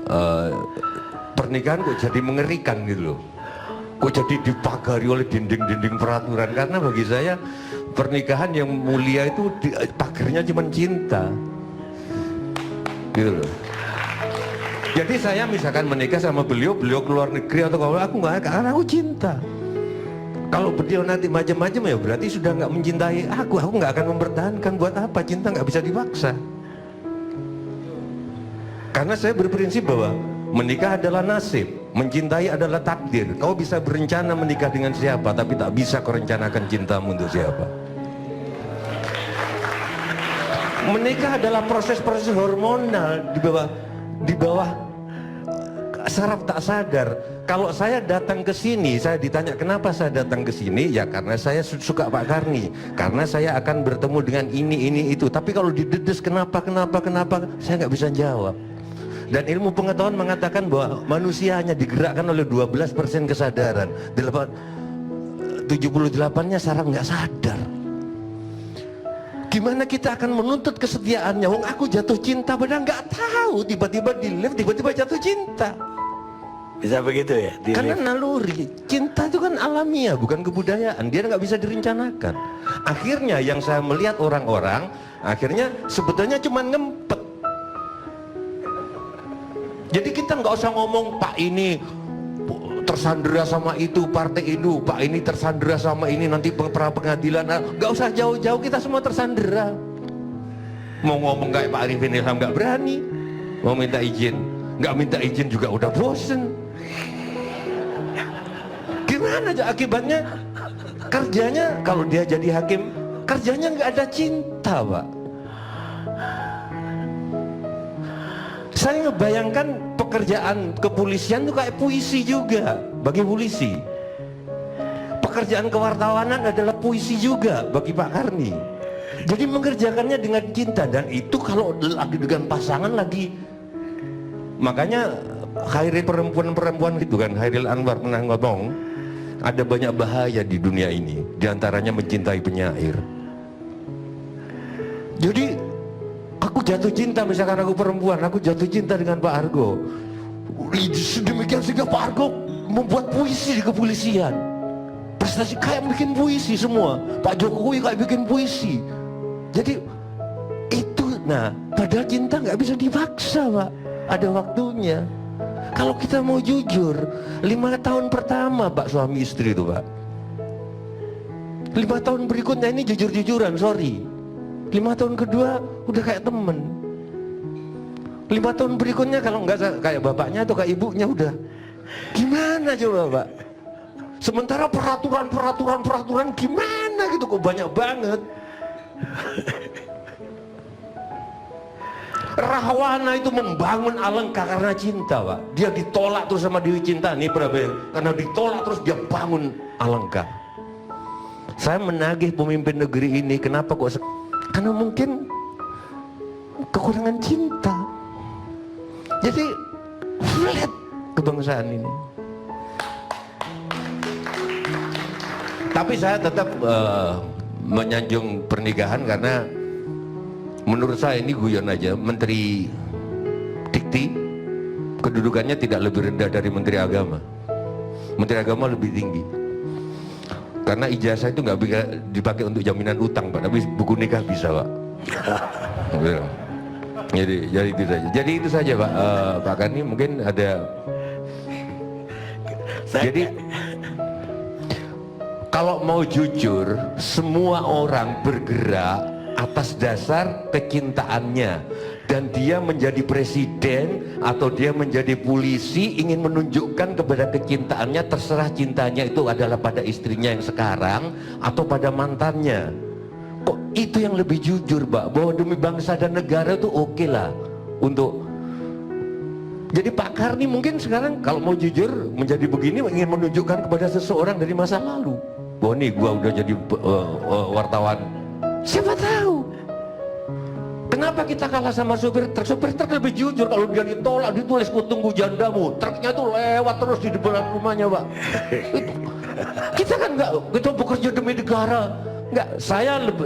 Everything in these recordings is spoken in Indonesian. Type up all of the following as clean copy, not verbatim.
eh, pernikahan kok jadi mengerikan gitu loh. Kok jadi dipagari oleh dinding-dinding peraturan. Karena bagi saya pernikahan yang mulia itu pagarnya cuma cinta gitu loh. Jadi saya misalkan menikah sama beliau keluar negeri atau kalau aku nggak, karena aku cinta. Kalau beliau nanti macam-macam ya berarti sudah nggak mencintai aku nggak akan mempertahankan. Buat apa? Cinta nggak bisa dipaksa. Karena saya berprinsip bahwa menikah adalah nasib, mencintai adalah takdir. Kau bisa berencana menikah dengan siapa, tapi tak bisa kau rencanakan cintamu untuk siapa. Menikah adalah proses-proses hormonal di bawah saraf tak sadar. Kalau saya datang ke sini, saya ditanya kenapa saya datang ke sini, ya karena saya suka Pak Karni, karena saya akan bertemu dengan ini itu. Tapi kalau didedes kenapa, saya nggak bisa jawab. Dan ilmu pengetahuan mengatakan bahwa manusia hanya digerakkan oleh 12% kesadaran, 78-nya saraf nggak sadar. Gimana kita akan menuntut kesetiaannya? Wong aku jatuh cinta padahal nggak tahu, tiba-tiba di lift, tiba-tiba jatuh cinta. Bisa begitu ya? Karena naluri, cinta itu kan alamiah, bukan kebudayaan. Dia nggak bisa direncanakan. Akhirnya yang saya melihat orang-orang, akhirnya sebetulnya cuma ngempet. Jadi kita nggak usah ngomong Pak ini tersandera sama itu, partai itu, Pak ini tersandera sama ini, nanti pra pengadilan. Nggak usah jauh-jauh, kita semua tersandera. Mau ngomong kayak Pak Arifin Ilham nggak berani, mau minta izin, nggak minta izin juga udah bosen. Gimana aja akibatnya? Kerjanya kalau dia jadi hakim, kerjanya nggak ada cinta, Pak. Saya ngebayangkan pekerjaan kepolisian itu kayak puisi juga bagi polisi. Pekerjaan kewartawanan adalah puisi juga bagi Pak Karni. Jadi mengerjakannya dengan cinta, dan itu kalau lagi dengan pasangan lagi. Makanya Khairil perempuan itu kan, Khairil Anwar pernah ngomong, ada banyak bahaya di dunia ini, diantaranya mencintai penyair. Jadi aku jatuh cinta, misalkan aku perempuan, aku jatuh cinta dengan Pak Argo. Sedemikian sehingga Pak Argo membuat puisi di kepolisian. Prestasi kayak bikin puisi semua. Pak Jokowi kayak bikin puisi. Jadi itu, nah padahal cinta nggak bisa dipaksa, Pak. Ada waktunya. Kalau kita mau jujur, 5 tahun pertama Pak suami istri itu, Pak. 5 tahun berikutnya ini jujur-jujuran, sorry. 5 tahun kedua udah kayak temen. 5 tahun berikutnya kalau nggak kayak bapaknya atau kayak ibunya udah. Gimana coba, Pak? Sementara peraturan gimana gitu kok banyak banget. Rahwana itu membangun Alengka karena cinta, Pak. Dia ditolak terus sama Dewi Cinta nih, karena ditolak terus dia bangun Alengka. Saya menagih pemimpin negeri ini, kenapa kok karena mungkin kekurangan cinta. Jadi flat kebangsaan ini. Tapi saya tetap menyanjung pernikahan karena menurut saya ini guyon aja. Menteri Dikti kedudukannya tidak lebih rendah dari Menteri Agama. Menteri Agama lebih tinggi. Karena ijazah itu nggak bisa dipakai untuk jaminan utang, Pak, tapi buku nikah bisa, Pak. Jadi itu saja. Jadi itu saja, Pak. Pak Karni mungkin ada. Jadi kalau mau jujur, semua orang bergerak atas dasar kecintaannya, dan dia menjadi presiden atau dia menjadi polisi ingin menunjukkan kepada kecintaannya, terserah cintanya itu adalah pada istrinya yang sekarang atau pada mantannya. Kok itu yang lebih jujur, Pak, bahwa demi bangsa dan negara itu oke lah untuk. Jadi Pak Karni mungkin sekarang kalau mau jujur menjadi begini ingin menunjukkan kepada seseorang dari masa lalu bahwa nih gua udah jadi wartawan. Siapa tahu kenapa kita kalah sama supir truk. Supir truk lebih jujur, kalau dia ditolak ditulis ku tunggu jandamu, truknya tuh lewat terus di depan rumahnya, Pak. Kita kan enggak, kita bekerja demi negara. Enggak,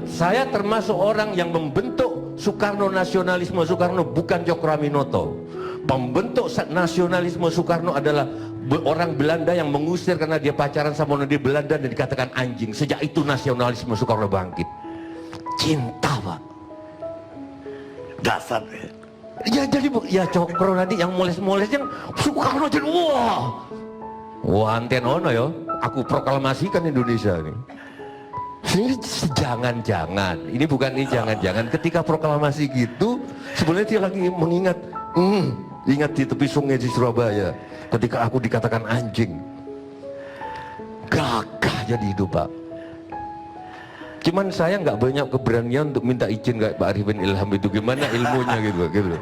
saya termasuk orang yang membentuk Soekarno nasionalisme Soekarno, bukan Cokroaminoto. Pembentuk nasionalisme Soekarno adalah orang Belanda yang mengusir karena dia pacaran sama orang di Belanda dan dikatakan anjing. Sejak itu nasionalisme Soekarno bangkit. Cinta, Pak. Dasar ya. Ya jadi ya Cokro nanti yang moles-moles yang Soekarno jadi wah anten ono ya. Aku proklamasikan Indonesia ini. Ini jangan-jangan, ini bukan ini jangan-jangan. Ketika proklamasi gitu, sebenarnya dia lagi mengingat, ingat di tepi sungai di Surabaya, ketika aku dikatakan anjing, gagah jadi hidup, Pak. Cuman saya nggak banyak keberanian untuk minta izin kayak Pak Arifin Ilham itu, gimana ilmunya gitu.